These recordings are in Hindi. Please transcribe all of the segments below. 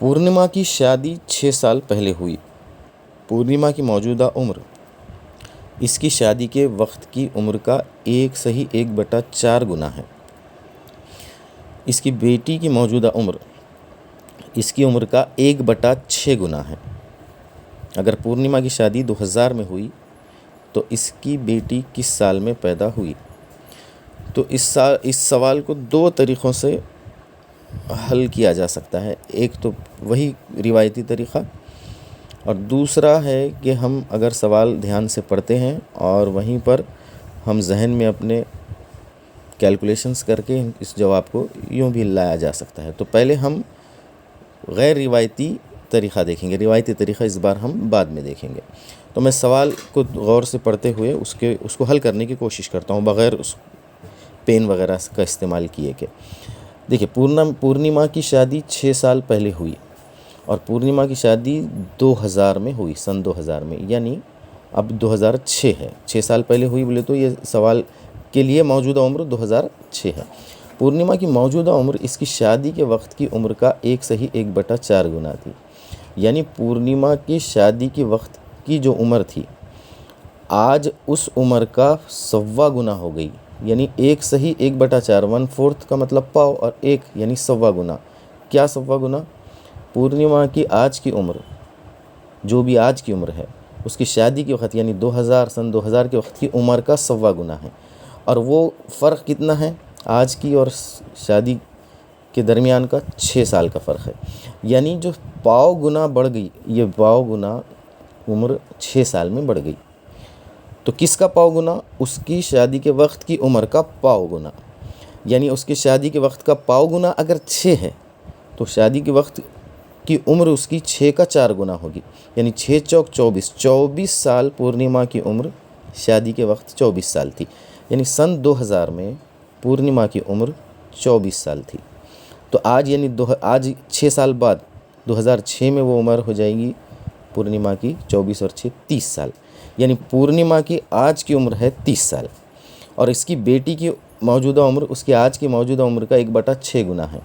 पूर्णिमा की शादी 6 साल पहले हुई। पूर्णिमा की मौजूदा उम्र इसकी शादी के वक्त की उम्र का 1/4 गुना है। इसकी बेटी की मौजूदा उम्र इसकी उम्र का 1/6 गुना है। अगर पूर्णिमा की शादी 2000 में हुई तो इसकी बेटी किस साल में पैदा हुई? तो इस सवाल को 2 तरीक़ों से हल किया जा सकता है। एक तो वही रिवायती तरीक़ा, और दूसरा है कि हम अगर सवाल ध्यान से पढ़ते हैं और वहीं पर हम जहन में अपने कैलकुलेशंस करके इस जवाब को यूँ भी लाया जा सकता है। तो पहले हम गैर रिवायती तरीक़ा देखेंगे, रिवायती तरीक़ा इस बार हम बाद में देखेंगे। तो मैं सवाल को गौर से पढ़ते हुए उसको हल करने की कोशिश करता हूँ बग़ैर उस पेन वगैरह का इस्तेमाल किए के। देखिए, पूर्णिमा की शादी 6 साल पहले हुई और पूर्णिमा की शादी 2000 में हुई, सन 2000 में, यानी अब 2006 है। 6 साल पहले हुई बोले तो ये सवाल के लिए मौजूदा उम्र 2006 है। पूर्णिमा की मौजूदा उम्र इसकी शादी के वक्त की उम्र का 1/4 गुना थी। यानी पूर्णिमा की शादी के वक्त की जो उम्र थी आज उस उम्र का 1.25 गुना हो गई। यानी 1/4, 1/4 का मतलब पाव, और 1 यानी 1.25 गुना। क्या 1.25 गुना? पूर्णिमा की आज की उम्र, जो भी आज की उम्र है, उसकी शादी के वक्त यानी 2000 सन 2000 के वक्त की उम्र का 1.25 गुना है। और वो फ़र्क कितना है? आज की और शादी के दरमियान का 6 साल का फ़र्क है। यानी जो पाव गुना बढ़ गई, ये पाव गुना उम्र 6 साल में बढ़ गई। तो किसका पाव गुना? उसकी शादी के वक्त की उम्र का पाव गुना। यानी उसकी शादी के वक्त का पाव गुना अगर 6 है तो शादी के वक्त की उम्र उसकी 6 का 4 गुना होगी। यानी 6 चौक 24, 24 साल पूर्णिमा की उम्र शादी के वक्त 24 साल थी। यानी सन 2000 में पूर्णिमा की उम्र 24 साल थी। तो आज आज 6 साल बाद 2006 में वो उम्र हो जाएगी पूर्णिमा की 24 और 6 30 साल। यानी पूर्णिमा की आज की उम्र है 30 साल और इसकी बेटी की मौजूदा उम्र उसकी आज की मौजूदा उम्र का 1/6 गुना है।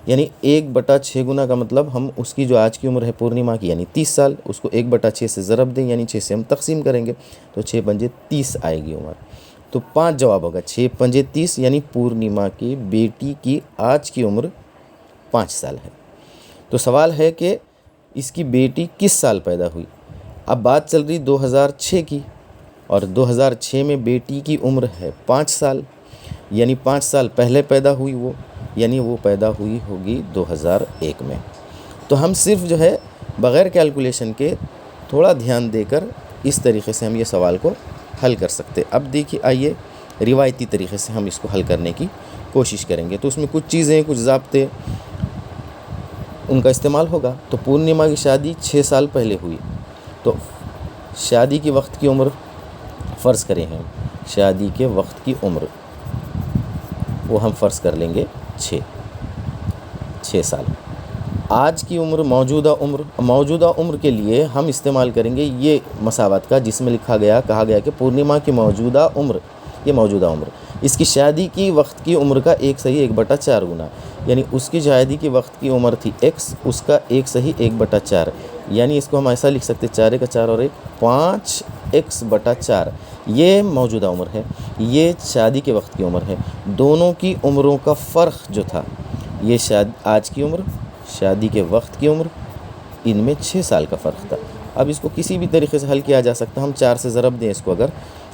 यानी 1/6 गुना का मतलब हम उसकी जो आज की उम्र है पूर्णिमा की यानी 30 साल, उसको 1/6 से ज़रब दें, यानी 6 से हम तकसीम करेंगे तो 6 पंजे 30 आएगी उम्र। तो 5 जवाब होगा, 6 पंजे 30, यानी पूर्णिमा की बेटी की आज की उम्र 5 साल है। तो सवाल है कि इसकी बेटी किस साल पैदा हुई? अब बात चल रही 2006 की, और 2006 में बेटी की उम्र है 5 साल, यानी 5 साल पहले पैदा हुई वो, यानी वो पैदा हुई होगी 2001 में। तो हम सिर्फ जो है बग़ैर कैलकुलेशन के थोड़ा ध्यान देकर इस तरीक़े से हम ये सवाल को हल कर सकते। अब देखिए, आइए रिवायती तरीक़े से हम इसको हल करने की कोशिश करेंगे। तो उसमें कुछ चीज़ें, कुछ ज़ाब्ते उनका इस्तेमाल होगा। तो पूर्णिमा की शादी 6 साल पहले हुई, तो शादी के वक्त की उम्र फ़र्ज़ करें हम, शादी के वक्त की उम्र वो हम फ़र्ज़ कर लेंगे 6 साल। आज की उम्र, मौजूदा उम्र के लिए हम इस्तेमाल करेंगे ये मसावत का, जिसमें कहा गया कि पूर्णिमा की मौजूदा उम्र, ये मौजूदा उम्र इसकी शादी की वक्त की उम्र का 1/4 गुना। यानी उसकी शादी के वक्त की उम्र थी x, उसका 1/4। यानी इसको हम ऐसा लिख सकते 4 का 4 और 1 5x/4। ये मौजूदा उम्र है, ये शादी के वक्त की उम्र है। दोनों की उम्रों का फ़र्क जो था, ये आज की उम्र, शादी के वक्त की उम्र, इनमें 6 साल का फ़र्क था। अब इसको किसी भी तरीक़े से हल किया जा सकता है। हम 4 से ज़रब दें इसको अगर,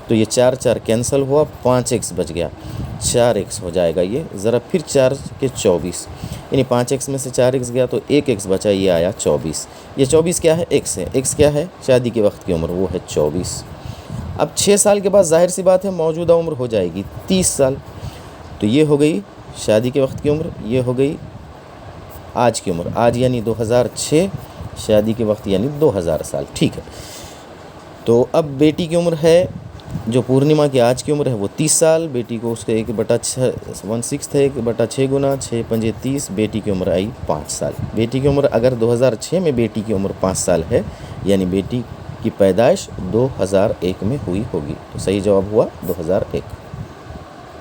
तो ये 4 कैंसिल हुआ, 5x बच गया, 4x हो जाएगा ये। ज़रा फिर 4 के 24, यानी 5x में से 4x गया तो 1x बचा, ये आया 24। ये 24 क्या है? x है। x क्या है? शादी के वक्त की उम्र, वो है 24। अब 6 साल के बाद जाहिर सी बात है मौजूदा उम्र हो जाएगी 30 साल। तो ये हो गई शादी के वक्त की उम्र, ये हो गई आज की उम्र। आज यानी 2006, शादी के वक्त यानी 2000 साल। ठीक है। तो अब बेटी की उम्र है, जो पूर्णिमा की आज की उम्र है वो 30 साल। बेटी को उसके 1/6 है, 1/6 गुना, 6 पंजे 30, बेटी की उम्र आई 5 साल। बेटी की उम्र अगर 2006 में बेटी की उम्र 5 साल है, यानी बेटी की पैदाइश 2001 में हुई होगी। तो सही जवाब हुआ 2001।